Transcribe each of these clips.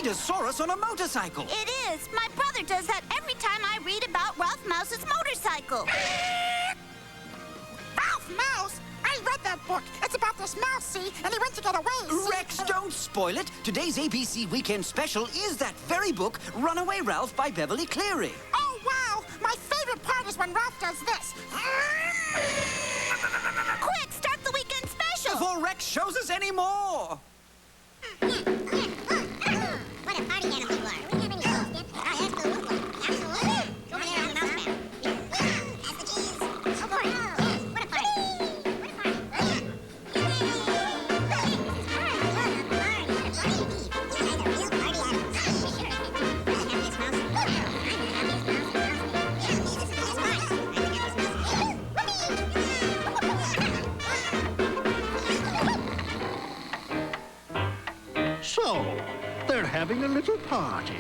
Speedosaurus on a motorcycle. It is. My brother does that every time I read about Ralph Mouse's motorcycle. Ralph Mouse? I read that book. It's about this mouse, see? And he went to get away, see? Rex, don't spoil it. Today's ABC Weekend Special is that very book, Runaway Ralph by Beverly Cleary. Oh, wow. My favorite part is when Ralph does this. Quick, start the weekend special. Before Rex shows us any more. What a party animal you are. We have any clothes, Dip? That's the look one. Absolutely. Over there on the mouse pad. That's the cheese. Oh, boy. What a party. What a party. So, they're having a little party.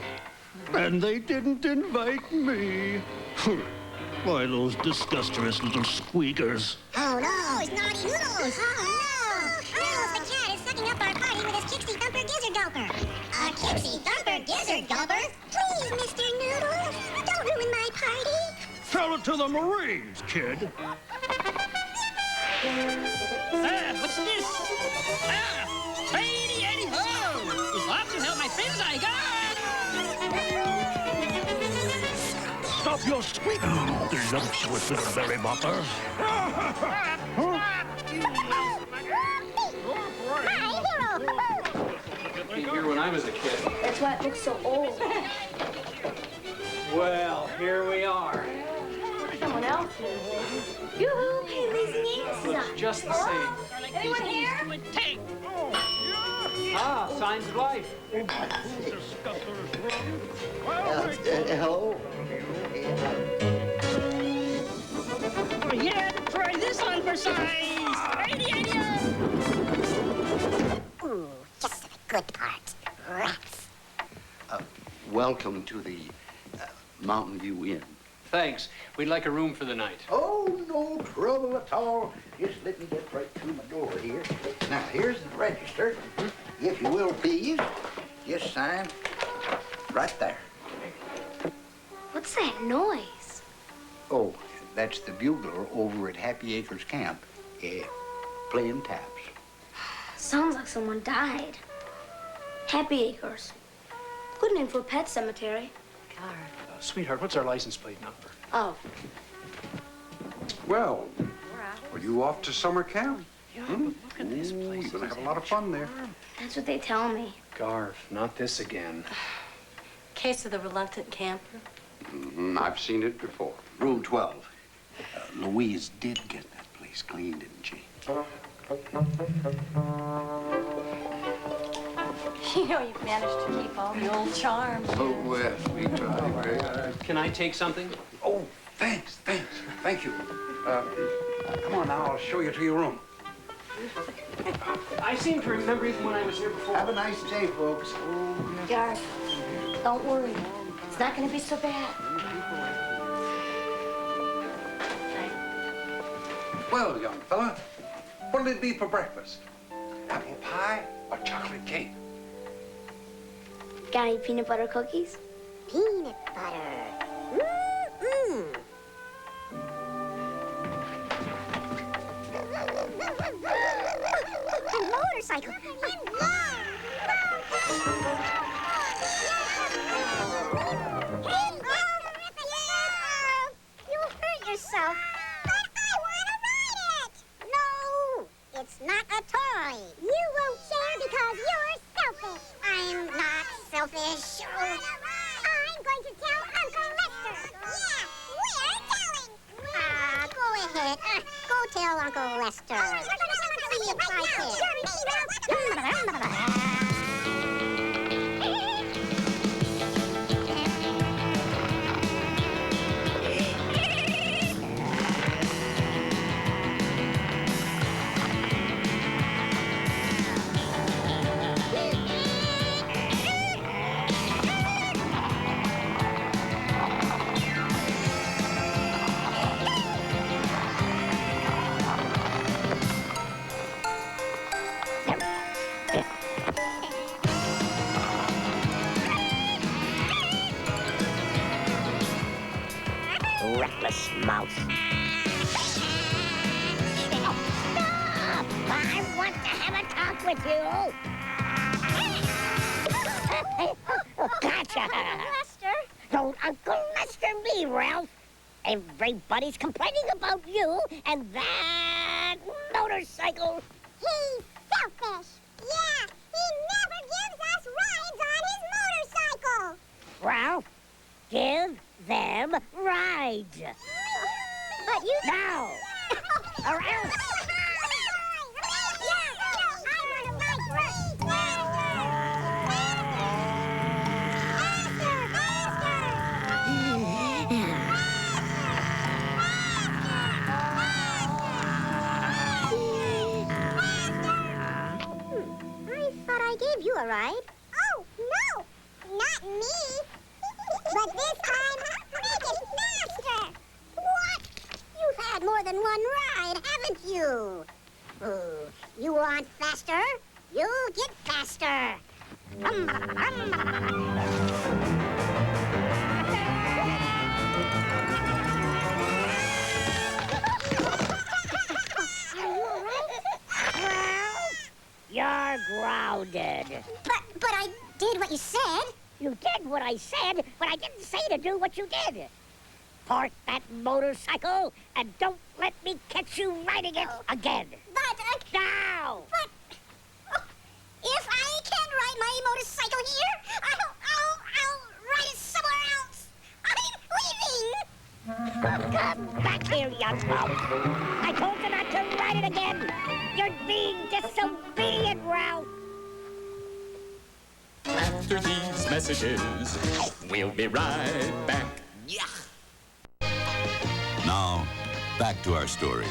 And they didn't invite me. Why, those disgusterous little squeakers. Oh, no. It's Naughty Noodles. Oh, no. Noodles the cat is sucking up our party with his Kixie Thumper Gizzard Gulper. A Kixie Thumper Gizzard Gulper? Please, Mr. Noodles, don't ruin my party. Tell it to the Marines, kid. What's this? Hey, Eddie, ho! It's off to help my friends I got. Stop your squeaking, presumptuous little berry bopper. Came here when I was a kid. That's why it looks so old. Well, here we are. Someone else is. Yoo-hoo! Hey, Lizzie. Looks just the same. Anyone here? Ah, signs of life. Hello? Yeah, try this on for size. Ooh, just the good part. Rats. Welcome to the Mountain View Inn. Thanks. We'd like a room for the night. Oh, no trouble at all. Just let me get right through my door here. Now, here's the register. If you will, please, just sign right there. What's that noise? Oh, that's the bugler over at Happy Acres Camp, playing taps. Sounds like someone died. Happy Acres. Good name for a pet cemetery. Sweetheart, what's our license plate number? Oh, Well, are you off to summer camp? Yeah, but look at this place. You're gonna have a lot of fun there. that's what they tell me. Garf, not this again. Case of the reluctant camper. I've seen it before. Room 12. Louise did get that place clean, didn't she? You know, you've managed to keep all the old charms. Oh, well, we try. Can I take something? Oh, thanks. Thank you. Come on now, I'll show you to your room. I seem to remember even when I was here before. Have a nice day, folks. Garth, don't worry. It's not going to be so bad. Well, young fella, what'll it be for breakfast? Apple pie or chocolate cake? Got any peanut butter cookies? Peanut butter. Mm-mm. A motorcycle. In love. You hurt yourself. But I want to ride it. No, it's not a toy. You won't share because you're selfish. I'm not selfish. I'm going to tell Uncle Lester. Yeah, we're telling. Go ahead. Go tell Uncle Lester. See if I can. reckless mouse. Stop! I want to have a talk with you. Gotcha! Lester. Don't Uncle Lester me, Ralph. Everybody's complaining about you and that motorcycle. He's selfish. Yeah, he never gives us rides on his motorcycle. Ralph, give them rides. But you... Now! Or else... I gave you a ride. Oh, no! Not me. But this time, make it faster. What? You've had more than one ride, haven't you? Ooh, you want faster? You'll get faster. Are you all right? You're grounded. But I did what you said. You did what I said, but I didn't say to do what you did. Park that motorcycle and don't let me catch you riding it again. But Now! But if I can't ride my motorcycle here, I'll ride it somewhere else. I'm leaving. Come back here, young mouse. I told you not to ride it again. You're being disobedient, Ralph. After these messages, we'll be right back. Yeah. Now, back to our story.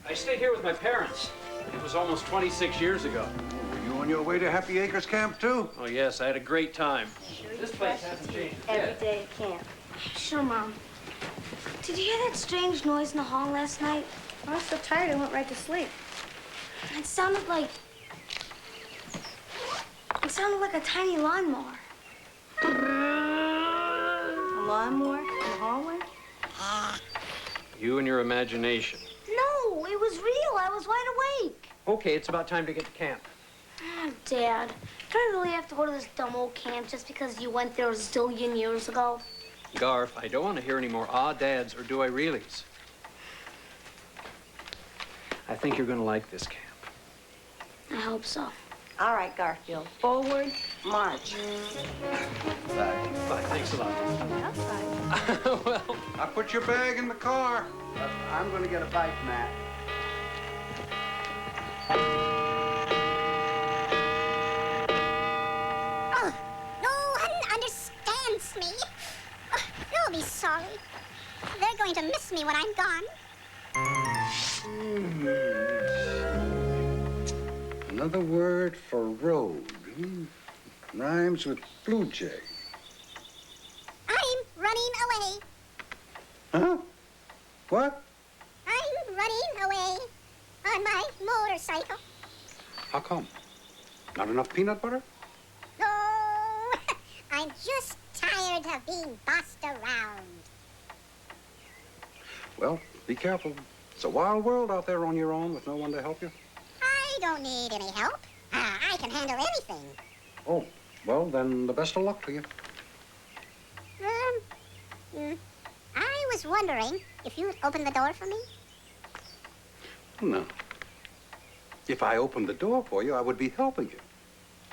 I stayed here with my parents. It was almost 26 years ago. Were you on your way to Happy Acres Camp, too? Oh, yes, I had a great time. This place hasn't changed a bit. Every day at camp. Sure, Mom. Did you hear that strange noise in the hall last night? I was so tired I went right to sleep. It sounded like a tiny lawnmower. A lawnmower in the hallway? You and your imagination. No, it was real. I was wide awake. Okay, it's about time to get to camp. Oh, Dad, do I really have to go to this dumb old camp just because you went there a zillion years ago? Garth, I don't want to hear any more dads or do I reallys. I think you're going to like this camp. I hope so. All right, Garfield. Forward, march. Bye. Bye. Thanks a lot. Outside. Well, I put your bag in the car. I'm going to get a bite, Matt. Oh, no one understands me. Oh, you'll be sorry. They're going to miss me when I'm gone. Another word for road. Rhymes with blue jay. I'm running away. Huh? What? I'm running away on my motorcycle. How come? Not enough peanut butter? No, I'm just tired of being bossed around. Well, be careful. It's a wild world out there on your own with no one to help you. I don't need any help. I can handle anything. Oh, well, then the best of luck to you. I was wondering if you'd open the door for me. No. If I opened the door for you, I would be helping you.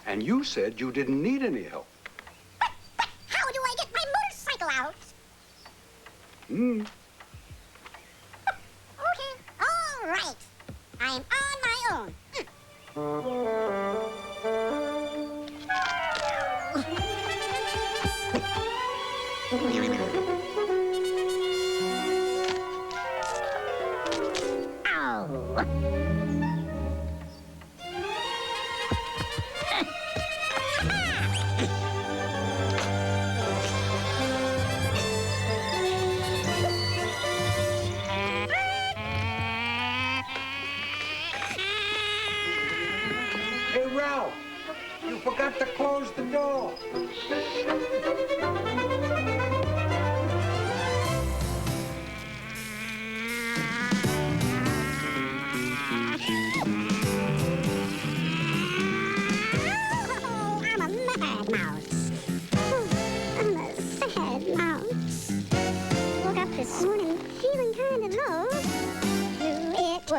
And you said you didn't need any help. But how do I get my motorcycle out? Okay, all right. I'm on my own. Hey, Ralph, you forgot to close the door.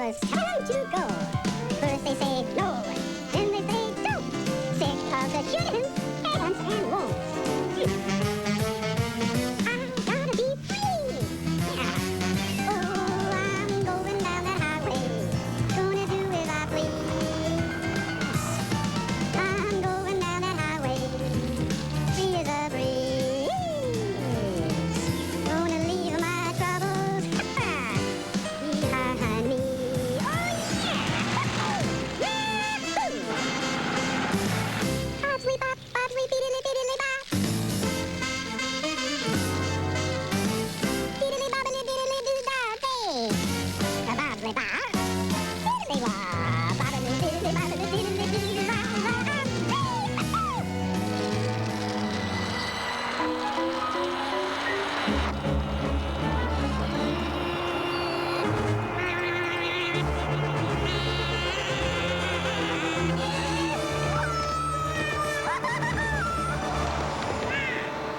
'cause time to go. First they say no, then they say don't. Sick of the shouldn'ts, can'ts, and won'ts. I'm gonna be free. Yeah. Oh, I'm going down that highway. Gonna do as I please. I'm going down that highway. Free as a breeze. Gonna leave my troubles behind me. Oh, yeah! Yahoo! Bobbly bop, bobbly beedily beedily bop. Beedily bobbly beedily doo da day. Bobbly bop, beedily bop, bobbly beedily bobbly beedily doo da da.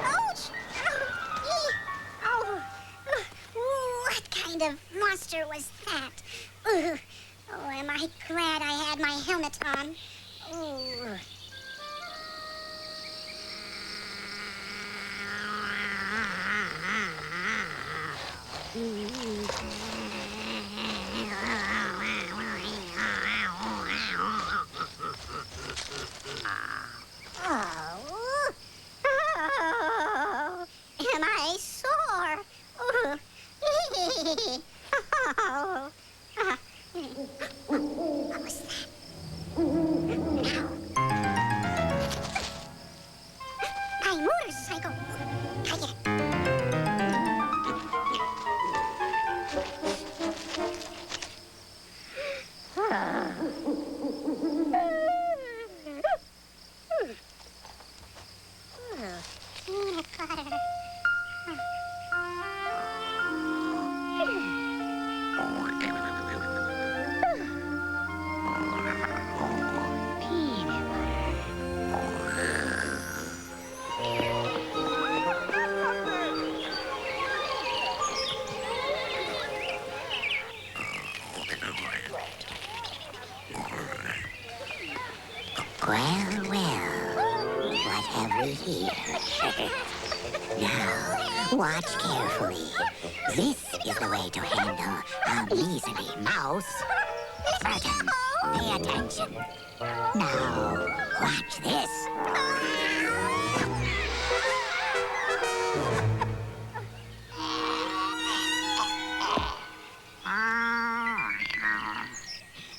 Ouch! Oh, what kind of monster was that? Ugh. Oh, am I glad I had my helmet on? Oh. Oh. Oh. Am I sore? Oh. Oh. What was that? My motorcycle. Hiya. Peanut butter. Well, what have we here? Now, watch carefully. This is the way to handle a measly mouse. Burton, pay attention. Now, watch this.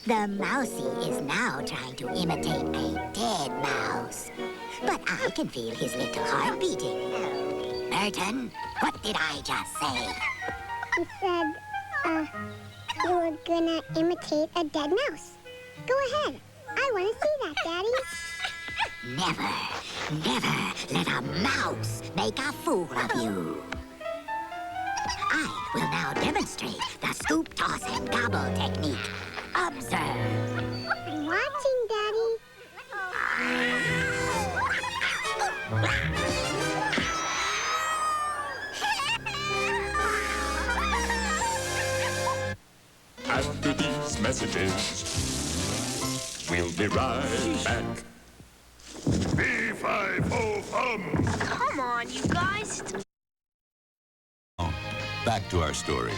The mousey is now trying to imitate a dead mouse. But I can feel his little heart beating. Burton, what did I just say? You said, you were gonna imitate a dead mouse. Go ahead. I want to see that, Daddy. Never let a mouse make a fool of you. I will now demonstrate the scoop, toss, and gobble technique. Observe. I'm watching, Daddy. After these messages, we'll be right back. B5O-fum. Come on, you guys. Back to our story.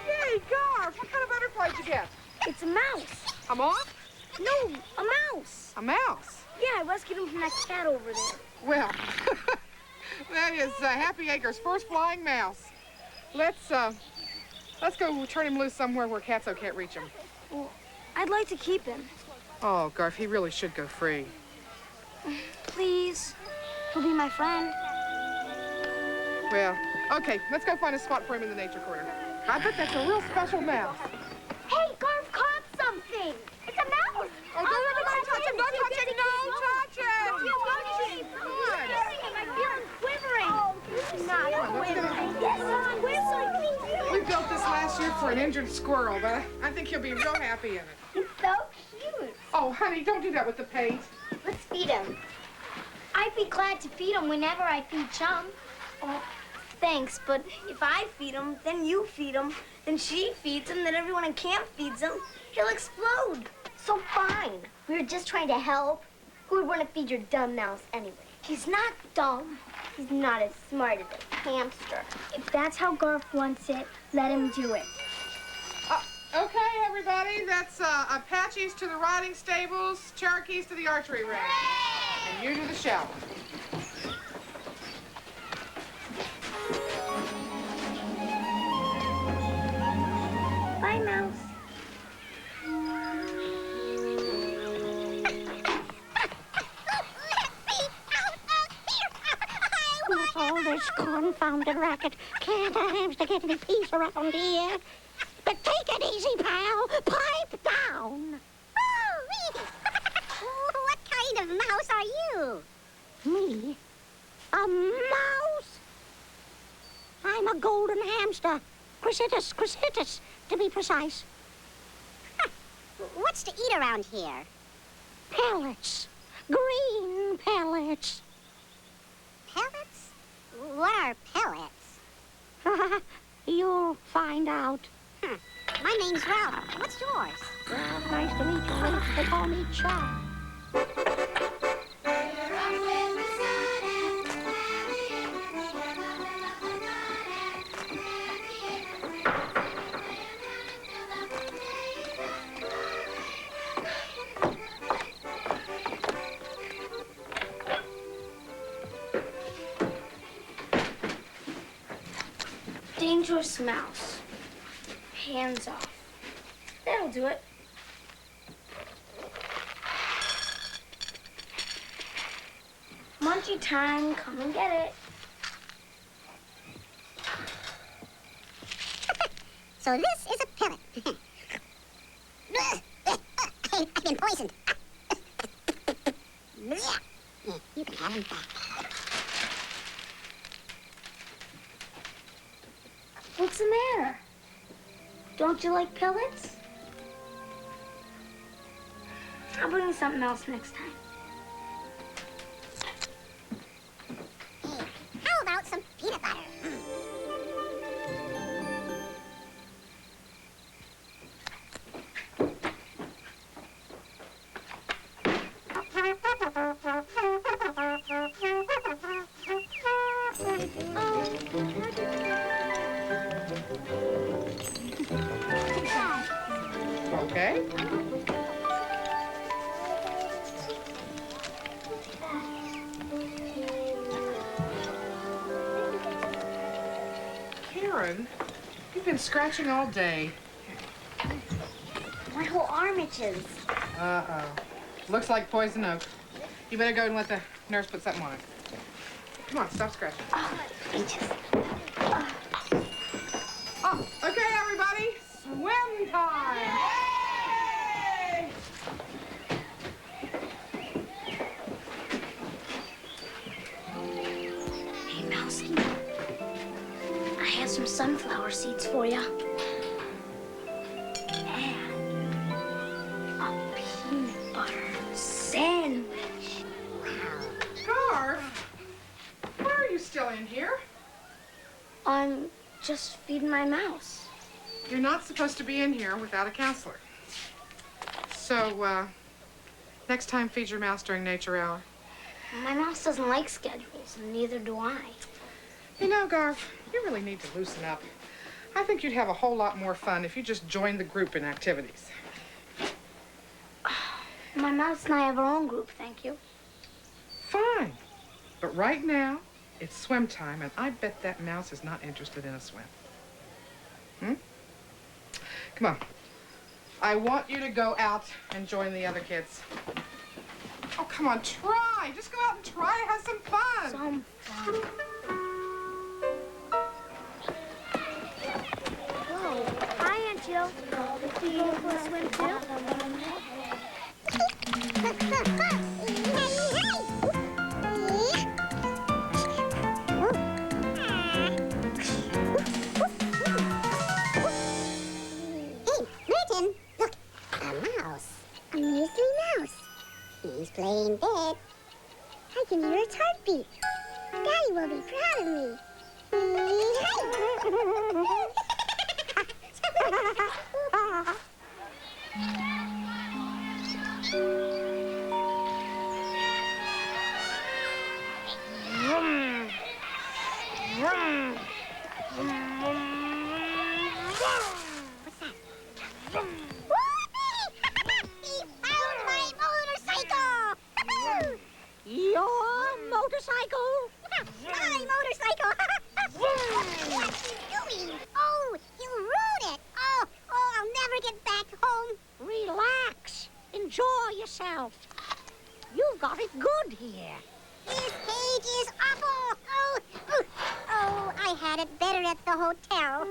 Hey, Garf, what kind of butterfly did you get? It's a mouse. A moth? No, a mouse. A mouse? Yeah, I rescued him from that cat over there. Well, that is Happy Acres' first flying mouse. Let's go turn him loose somewhere where Catso can't reach him. Well, I'd like to keep him. Oh, Garf, he really should go free. Please. He'll be my friend. Well, okay, let's go find a spot for him in the nature corner. I bet that's a real special mouse. Hey, Garf caught something. It's a mouse. Oh, don't touch him, don't touch him, don't touch him. I feel him quivering. Oh, he's not quivering. Yes, I'm quivering. We built this last year for an injured squirrel, but I think he'll be real happy in it. He's so cute. Oh, honey, don't do that with the paint. Let's feed him. I'd be glad to feed him whenever I feed Chum. Oh, thanks, but if I feed him, then you feed him, then she feeds him, then everyone in camp feeds him, he'll explode. So fine. We were just trying to help. Who would want to feed your dumb mouse anyway? He's not dumb. He's not as smart as a hamster. If that's how Garf wants it, let him do it. Okay, everybody, that's Apaches to the riding stables, Cherokees to the archery range. And you to the shower. Bye, Mouse. What's all this confounded racket? Can't a hamster get any peace around here? But take it easy, pal. Pipe down. What kind of mouse are you? Me? A mouse? I'm a golden hamster. Chrysitis, Chrysitis, to be precise. What's to eat around here? Pellets. Green pellets. Pellets? What are pellets? You'll find out. My name's Ralph. What's yours? Well, nice to meet you. They call me Chuck. Dangerous mouse. Hands off. That'll do it. Munchie time, come and get it. So this is a pellet. I've been poisoned. You can have him back. What's the matter? Don't you like pellets? I'll bring you something else next time. Hey, how about some peanut butter? Okay. Karen, you've been scratching all day. My whole arm itches. Uh-oh. Looks like poison oak. You better go and let the nurse put something on it. Come on, stop scratching. Oh, itches. Oh, okay, everybody. Swim time. Yay! Hey, Mousy. I have some sunflower seeds for you. And a peanut butter sandwich. Garf, why are you still in here? I'm just feeding my mouse. You're not supposed to be in here without a counselor. So, next time feed your mouse during nature hour. My mouse doesn't like schedules, and neither do I. You know, Garf, you really need to loosen up. I think you'd have a whole lot more fun if you just joined the group in activities. My mouse and I have our own group, thank you. Fine. But right now, it's swim time, and I bet that mouse is not interested in a swim. Come on. I want you to go out and join the other kids. Oh, come on, try. Just go out and try to have some fun. Some fun. Whoa. Hi, Aunt Jill. Do you want to swim too? A mouse. A measly mouse. He's playing dead. I can hear its heartbeat. Daddy will be proud of me. Your motorcycle? My motorcycle! What are you doing? Oh, you rode it! Oh, I'll never get back home. Relax. Enjoy yourself. You've got it good here. This cage is awful! Oh, I had it better at the hotel.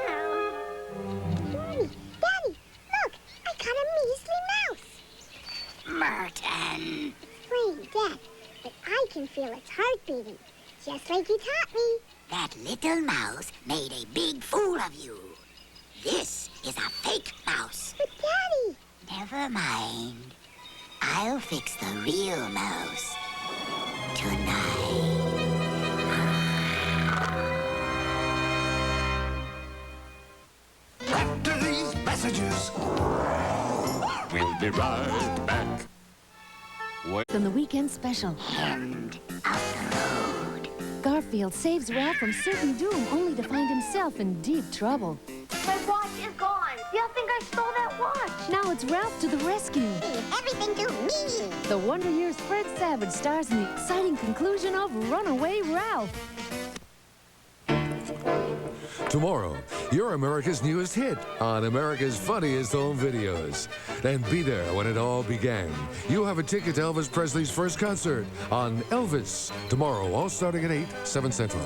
Oh. Daddy, look! I caught a measly mouse. Merton. Wait, Dad, but I can feel its heart beating, just like you taught me. That little mouse made a big fool of you. This is a fake mouse. But, Daddy... Never mind. I'll fix the real mouse tonight. After these messages, We'll be right back. From the weekend special. End of the road. Garfield saves Ralph from certain doom, only to find himself in deep trouble. My watch is gone. You'll think I stole that watch. Now it's Ralph to the rescue. Everything to me. The Wonder Years Fred Savage stars in the exciting conclusion of Runaway Ralph. Tomorrow, you're America's newest hit on America's funniest home videos. And be there when it all began. You have a ticket to Elvis Presley's first concert on Elvis. Tomorrow, all starting at 8, 7 Central.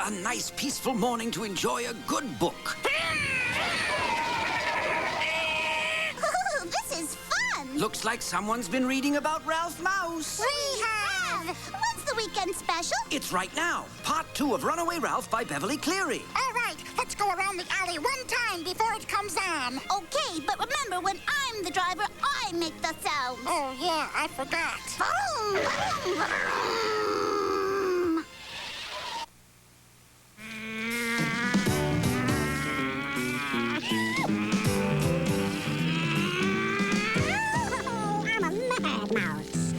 A nice, peaceful morning to enjoy a good book. Ooh, this is fun. Looks like someone's been reading about Ralph Mouse. We have. When's the weekend special? It's right now. Part 2 of Runaway Ralph by Beverly Cleary. All right, let's go around the alley one time before it comes on. Okay, but remember, when I'm the driver, I make the sounds. Oh, yeah, I forgot. Vroom, vroom, vroom. I'm a mad mouse.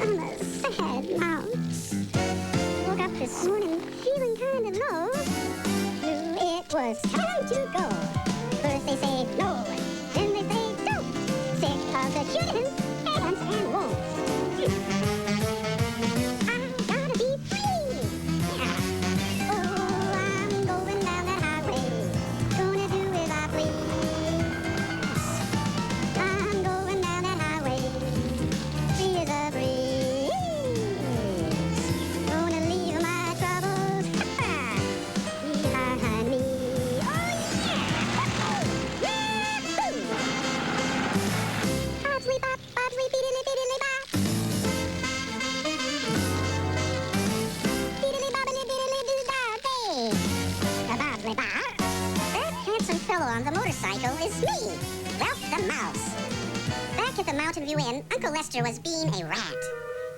I'm a sad mouse. Woke up this morning feeling kind of low. Knew it was time to go. First they say no, then they say don't. Sick of the chickens, ants, and wolves. I gotta be free. Yeah. Oh, I'm going down that highway. Gonna do as I please. I'm going down that highway. Free as a breeze. Gonna leave my troubles behind me. Oh yeah! Yahoo! Bobbsly bop, bobbsly beedily beedily bop. Beedily bobbily beedily doo da day. The bobbsly bop. That handsome fellow on the motorcycle is me, Ralph the Mouse. Back at the Mountain View Inn, Uncle Lester was being a rat.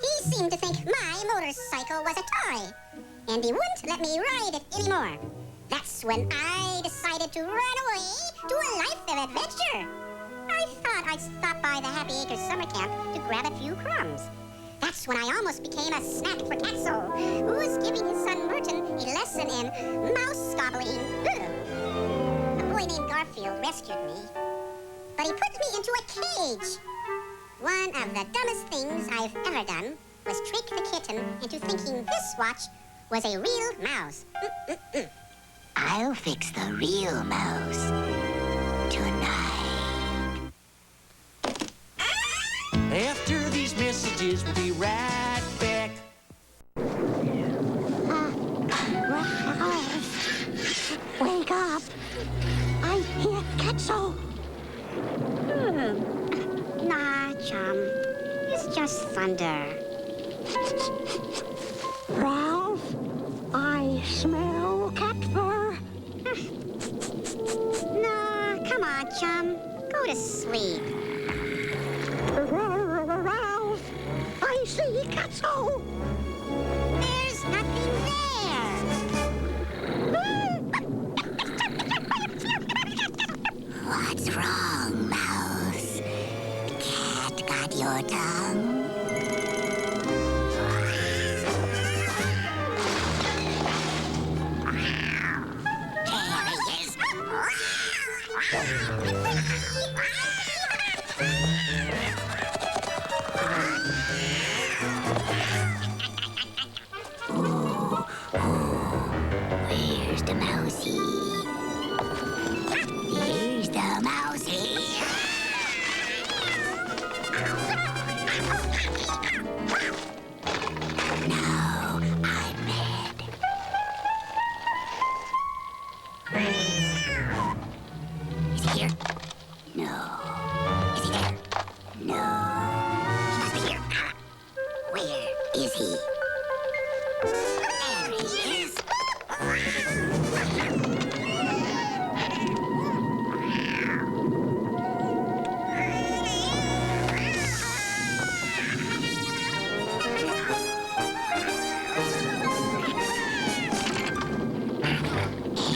He seemed to think my motorcycle was a toy, and he wouldn't let me ride it anymore. That's when I decided to run away to a life of adventure. I thought I'd stop by the Happy Acres summer camp to grab a few crumbs. That's when I almost became a snack for Tatso, who was giving his son Merton a lesson in mouse gobbling. A boy named Garfield rescued me, but he put me into a cage. One of the dumbest things I've ever done was trick the kitten into thinking this watch was a real mouse. I'll fix the real mouse tonight. wake up. I hear Ketzel. Nah, chum. It's just thunder. Ralph, I smell cat fur. Nah, come on, chum. Go to sleep. Ralph, I see Ketzel. There's nothing there. What's wrong, Mouse? Cat got your tongue? There he is. Where's the mousey? Here's the mousey. Now I'm mad. Is he here? No. Is he there? No. He must be here. Where is he? There he is.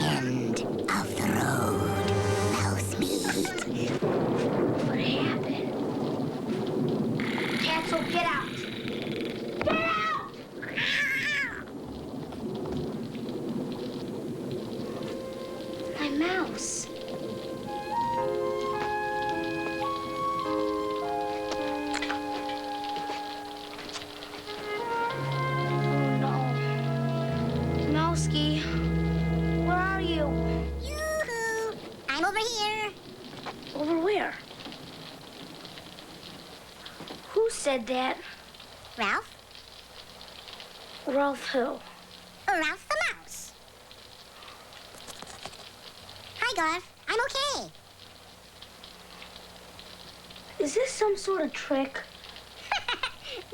End of the road, mouse meat. What happened? Ketzel, get out! Get out! My mouse. Oh no. Mousky, where are you? Yoo-hoo! I'm over here. Over where? Who said that? Ralph? Ralph who? Ralph the mouse. Hi, Garth. I'm okay. Is this some sort of trick?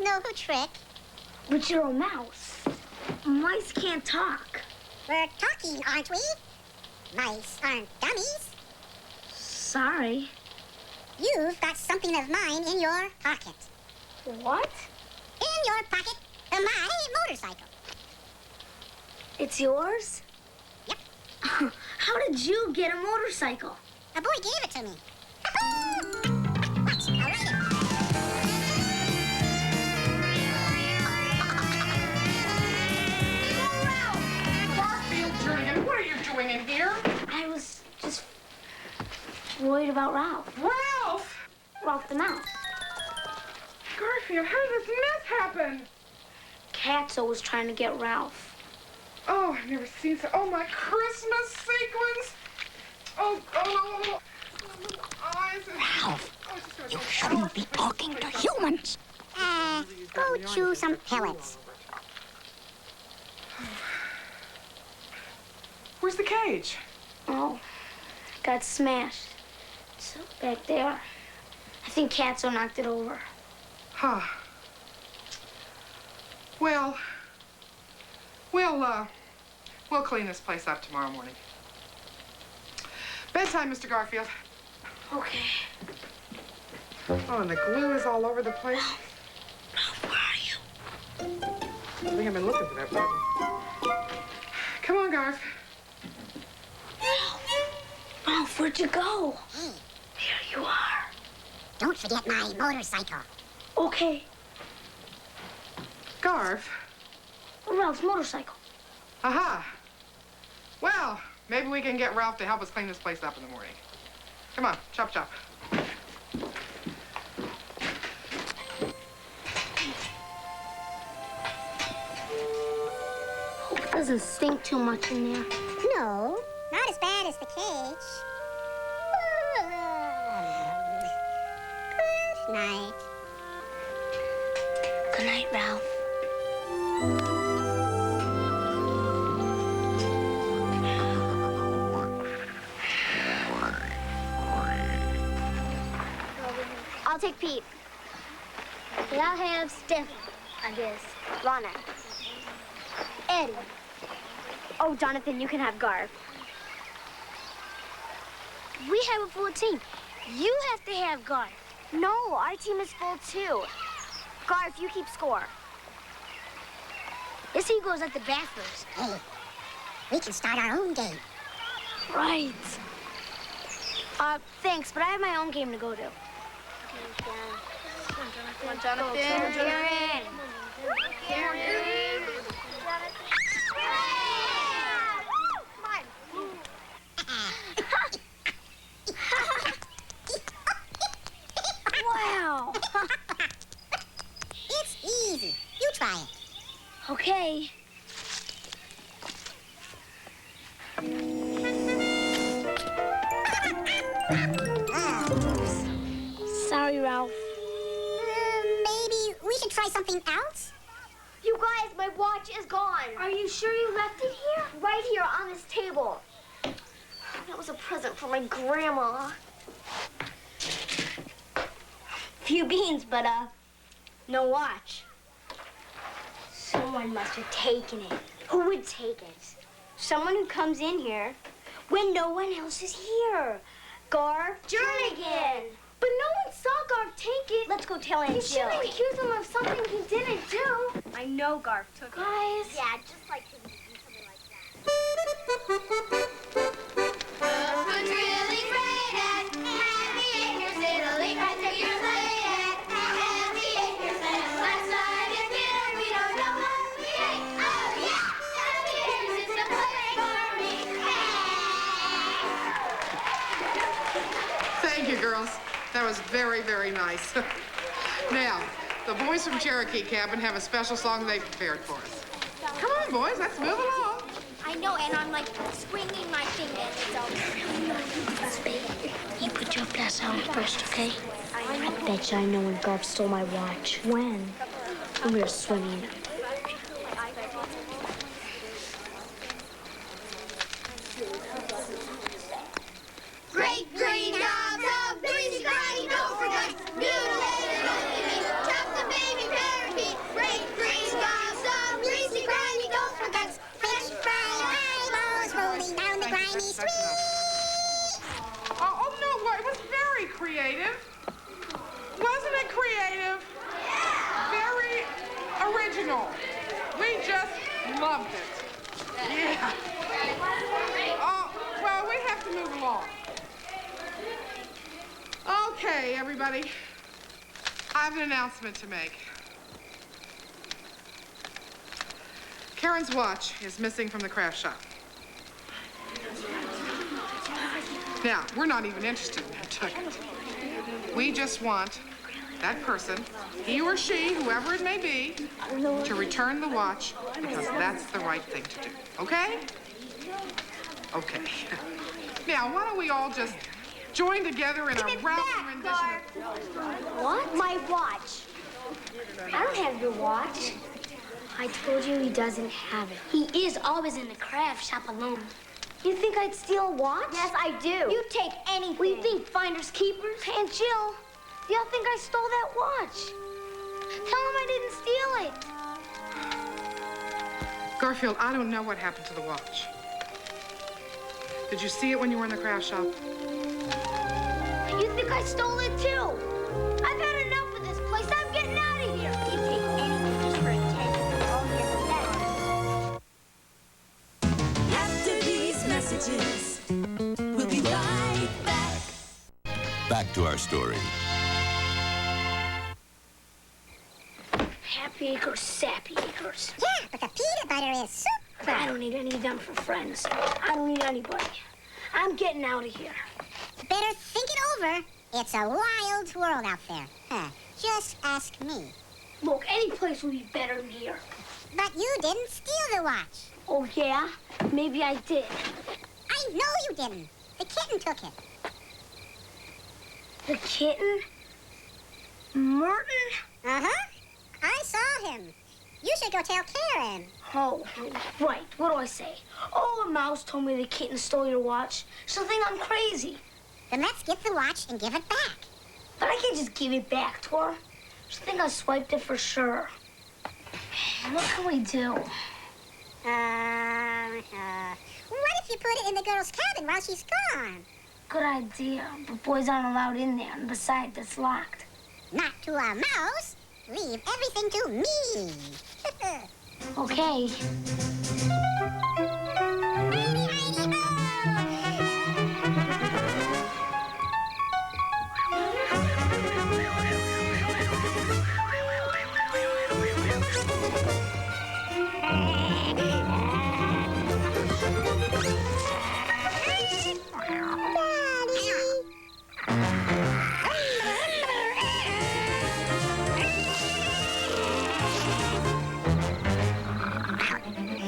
No trick. But you're a mouse. Mice can't talk. We're talking, aren't we? Mice aren't dummies. Sorry. You've got something of mine in your pocket. What? In your pocket, my motorcycle. It's yours? Yep. How did you get a motorcycle? A boy gave it to me. Watch, I'll ride it. Garfield Jernigan, what are you doing in here? I was just worried about Ralph. Ralph! Ralph the mouse. Garfield, how did this mess happen? Ketzel was trying to get Ralph. Oh, I've never seen so. Oh, my Christmas sequins. Oh, no. Eyes and... Ralph, you shouldn't be talking to humans. Go chew some pellets. Where's the cage? Oh, got smashed. So back there. I think Ketzel knocked it over. Huh. Well, we'll clean this place up tomorrow morning. Bedtime, Mr. Garfield. Okay. Oh, and the glue is all over the place. Ralph, where are you? I think I've been looking for that button. Come on, Garf. Ralph, where'd you go? Hey, Here you are. don't forget my motorcycle. Okay. Garf. Ralph's motorcycle. Aha. Well, maybe we can get Ralph to help us clean this place up in the morning. Come on, chop, chop. Hope it doesn't stink too much in there. No, not as bad as the cage. Good night. Good night, Ralph. I'll take Pete. And I'll have Steph, I guess. Lana. Eddie. Oh, Jonathan, you can have Garth. We have a full team. You have to have Garth. No, our team is full too. Garth, you keep score. This eagle's at the bathrooms. Hey, we can start our own game. Right. Thanks, but I have my own game to go to. Come on, Jonathan. Karen. Wow. It's easy. You try it. Okay. Sorry, Ralph. Maybe we should try something else? You guys, my watch is gone. Are you sure you left it here? Right here on this table. That was a present for my grandma. Few beans, but no watch. Someone must have taken it. Who would take it? Someone who comes in here when no one else is here. Garth Jernigan. But no one saw Garth take it. Let's go tell Aunt Jill. You shouldn't accuse him of something he didn't do. I know Garth took it. Guys. Yeah, just like him to do something like that. Food's really great at Happy Acres, Italy, right through your plate at Happy Acres. And last night at dinner, we don't know what we ate. Oh yeah, Happy Acres is the place for me. Thank you, girls. That was very, very nice. Now, the boys from Cherokee Cabin have a special song they prepared for us. Come on, boys, let's move along. I know, and I'm like swinging my fingers. You put your glass on first, okay? I bet you I know when Garth stole my watch. When? When we were swimming. Great green gobs of greasy grimy gopher guts, mutilated opening, chopped the baby parakeet. Great green gobs of greasy grimy gopher guts, French fry eyeballs rolling down the grimy street. Oh, no, well, it was very creative. Wasn't it creative? Very original. We just loved it. Yeah. Oh, well, we have to move along. Okay, everybody. I have an announcement to make. Karen's watch is missing from the craft shop. Now, we're not even interested in who took it. We just want that person, he or she, whoever it may be, to return the watch because that's the right thing to do. Okay? Okay. Now, why don't we all just join together in a rousing rendition of... What? My watch. I don't have your watch. I told you he doesn't have it. He is always in the craft shop alone. You think I'd steal a watch? Yes, I do. You take anything. We think finders keepers. Aunt Jill, y'all think I stole that watch? Tell him I didn't steal it. Garfield, I don't know what happened to the watch. Did you see it when you were in the craft shop? You think I stole it too? I've had enough of this place. I'm getting out of here. You take anything just for attention. I'll get that. After these messages, we'll be right back. Back to our story. Happy Acres, Sappy Acres. Yeah, but the peanut butter is super. I don't need any of them for friends. I don't need anybody. I'm getting out of here. Better think it over. It's a wild world out there. Just ask me. Look, any place would be better than here. But you didn't steal the watch. Oh, yeah? Maybe I did. I know you didn't. The kitten took it. The kitten? Merton? Uh-huh. I saw him. You should go tell Karen. Oh, right. What do I say? Oh, a mouse told me the kitten stole your watch. She'll think I'm crazy. Then let's get the watch and give it back. But I can't just give it back to her. She'll think I swiped it for sure. What can we do? What if you put it in the girl's cabin while she's gone? Good idea, but boys aren't allowed in there, and besides, it's locked. Not to a mouse. Leave everything to me. Okay.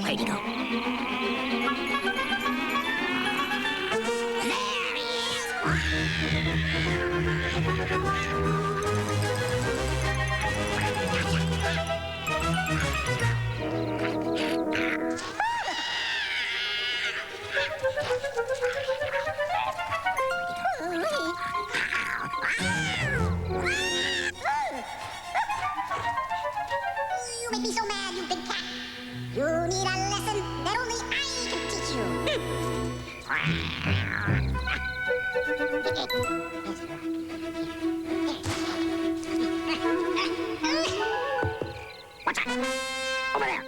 Where'd he go? You make me so mad, you big cat. You need a lesson that only I can teach you. Watch out! Over there!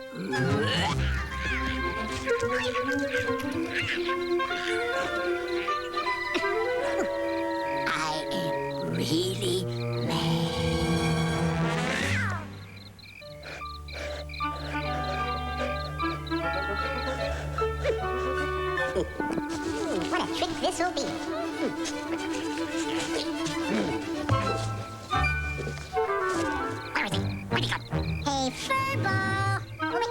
I am really mad. What a trick this will be. Where is he? Where'd he go? Hey, Furball, over here.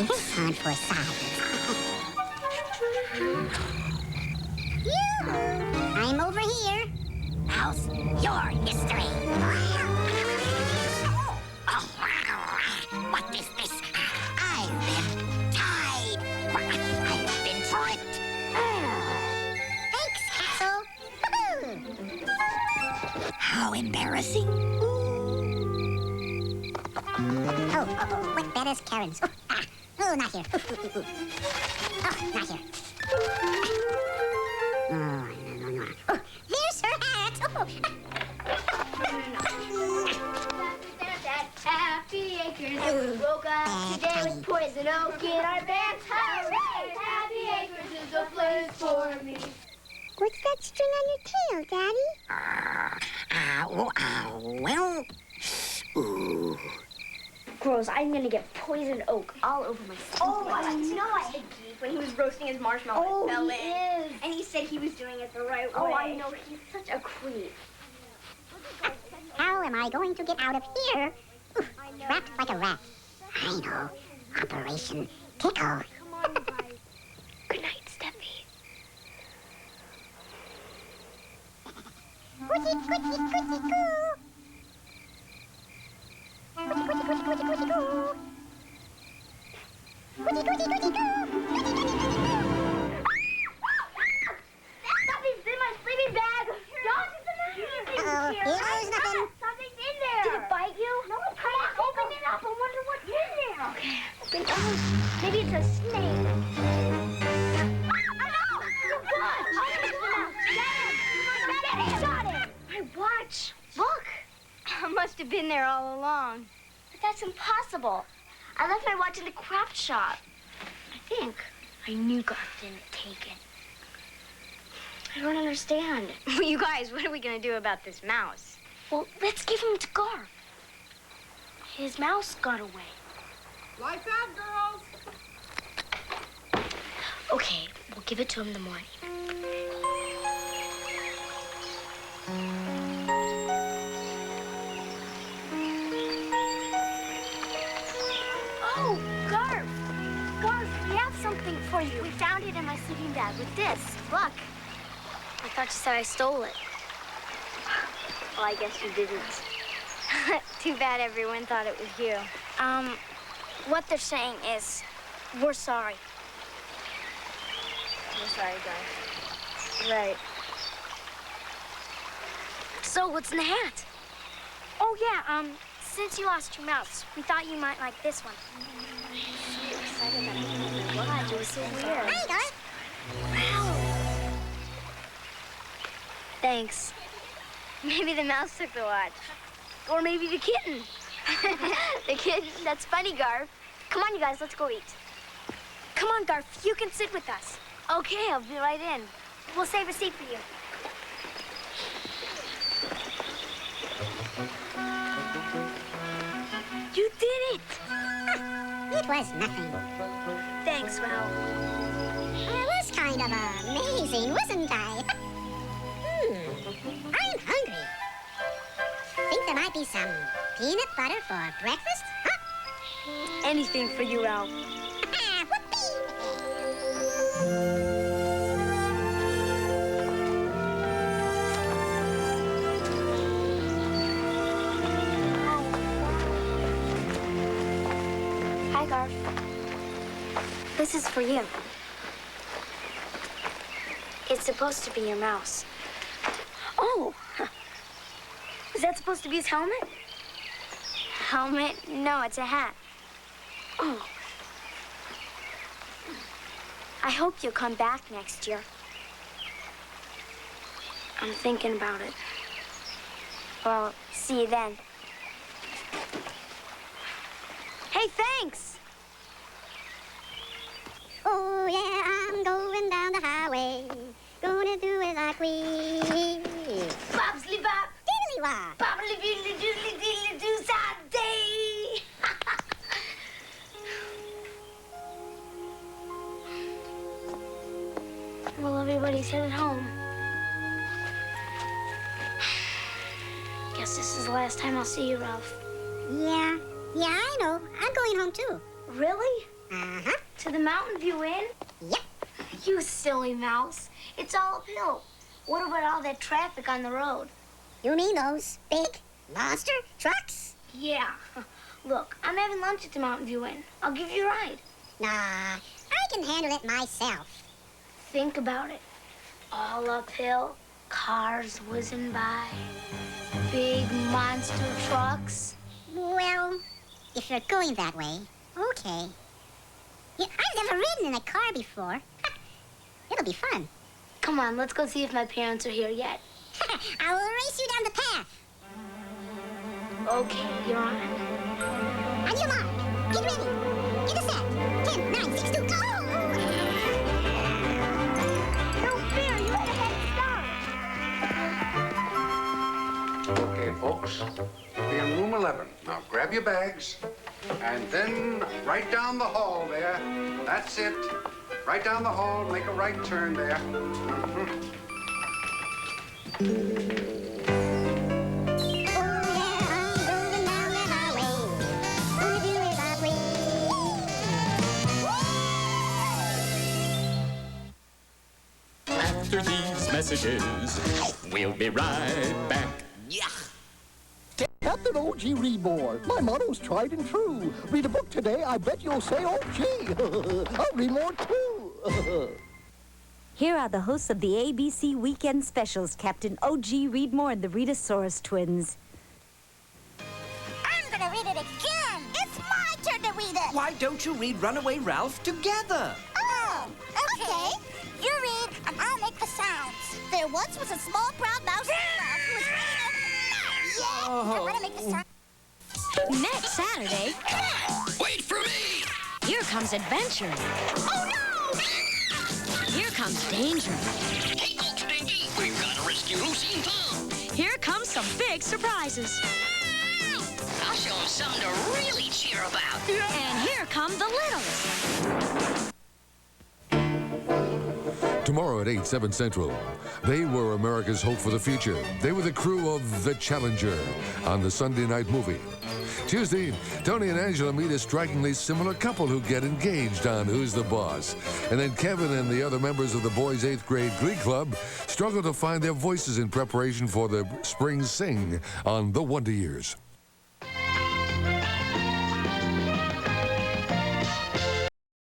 It's time for silence. Yoo-hoo! I'm over here. Mouse, your history. What is this? I've been tied. I've been tricked. Thanks, Castle. How embarrassing. Oh, what bed is Karen's? Oh, not here. Oh, not here. Oh, no. Oh, there's her hat. Oh. Happy Acres, we woke up today with poison oak in our pants. Hooray! Happy Acres is a place for me. What's that string on your tail, Daddy? Well. Ooh. Gross, I'm gonna get poison oak all over myself. Oh, I know. I hate Geek when he was roasting his marshmallow. Oh, fell in. Is. And he said he was doing it the right way. Oh, I know. He's such a creep. How am I going to get out of here? Oof, trapped like a rat. I know. Operation Tickle. Come on, guys. Good night, Steffi. Goody, goody, goody, goo. Goody, goody, goody, goody, goody, goo. Goody, goody, goody, goo. Goody, goody, goody, goo. Something's in my sleeping bag. Something's in there. Uh-oh, here goes nothing. Something's in there. Did it bite you? No, come on, open it up. I wonder what's in there. Okay, open it up. Maybe it's a snake. Watch. Look. I must have been there all along. But that's impossible. I left my watch in the craft shop. I think. I knew Garth didn't take it. I don't understand. You guys, what are we going to do about this mouse? Well, let's give him to Garth. His mouse got away. Lights out, girls. Okay, we'll We'll give it to him in the morning. Oh, Garf! Garf, we have something for you. We found it in my sleeping bag with this. Look. I thought you said I stole it. Well, I guess you didn't. Too bad everyone thought it was you. What they're saying is, we're sorry. We're sorry, Garf. Right. So, what's in the hat? Oh, yeah, since you lost your mouse, we thought you might like this one. So excited that I didn't know what. It was so weird. Hey, Garf. Wow. Thanks. Maybe the mouse took the watch. Or maybe the kitten. The kitten? That's funny, Garf. Come on, you guys, let's go eat. Come on, Garf, you can sit with us. Okay, I'll be right in. We'll save a seat for you. You did it! It was nothing. Thanks, Ralph. It was kind of amazing, wasn't I? I'm hungry. Think there might be some peanut butter for breakfast? Huh? Anything for you, Ralph. Hi, Garf. This is for you. It's supposed to be your mouse. Oh! Is that supposed to be his helmet? Helmet? No, it's a hat. Oh. I hope you'll come back next year. I'm thinking about it. Well, see you then. Hey, thanks! Oh, yeah, I'm going down the highway. Gonna do it like we. Bobsley bop! Diddly-wop! Bobbly diddly doodly diddly doo day! Well, everybody's headed home. Guess this is the last time I'll see you, Ralph. Yeah, I know. I'm going home, too. Really? Uh-huh. To the Mountain View Inn? Yep. You silly mouse. It's all uphill. What about all that traffic on the road? You mean those big monster trucks? Yeah. Look, I'm having lunch at the Mountain View Inn. I'll give you a ride. Nah, I can handle it myself. Think about it. All uphill, cars whizzing by, big monster trucks. Well, if you're going that way, okay. Yeah, I've never ridden in a car before. It'll be fun. Come on, let's go see if my parents are here yet. I will race you down the path. Okay, you're on. On your mark. Get ready. Get the set. 10, 9, 6, 2, go! No fair, you had a head start. Okay, folks. We'll be in room 11. Now grab your bags and then right down the hall there. That's it. Right down the hall, make a right turn there. After these messages, we'll be right back. Captain O.G. Read More. My motto's tried and true. Read a book today, I bet you'll say O.G. I'll read more too. Here are the hosts of the ABC Weekend Specials, Captain O.G. Read More and the Rhedosaurus twins. I'm gonna read it again. It's my turn to read it. Why don't you read Runaway Ralph together? Oh, okay. You read, and I'll make the sounds. There once was a small brown mouse who was reading a mouse. Yeah, I'm gonna make the sound. Next Saturday... Wait for me! Here comes adventure. Oh, no! Here comes danger. Hey, Coach Stinky, we've got to rescue Lucy and Tom. Here comes some big surprises. I'll show them something to really cheer about. And here come the littles. Tomorrow at 8, 7 Central. They were America's hope for the future. They were the crew of The Challenger on the Sunday night movie. Tuesday, Tony and Angela meet a strikingly similar couple who get engaged on Who's the Boss. And then Kevin and the other members of the boys' 8th grade glee club struggle to find their voices in preparation for the spring sing on The Wonder Years.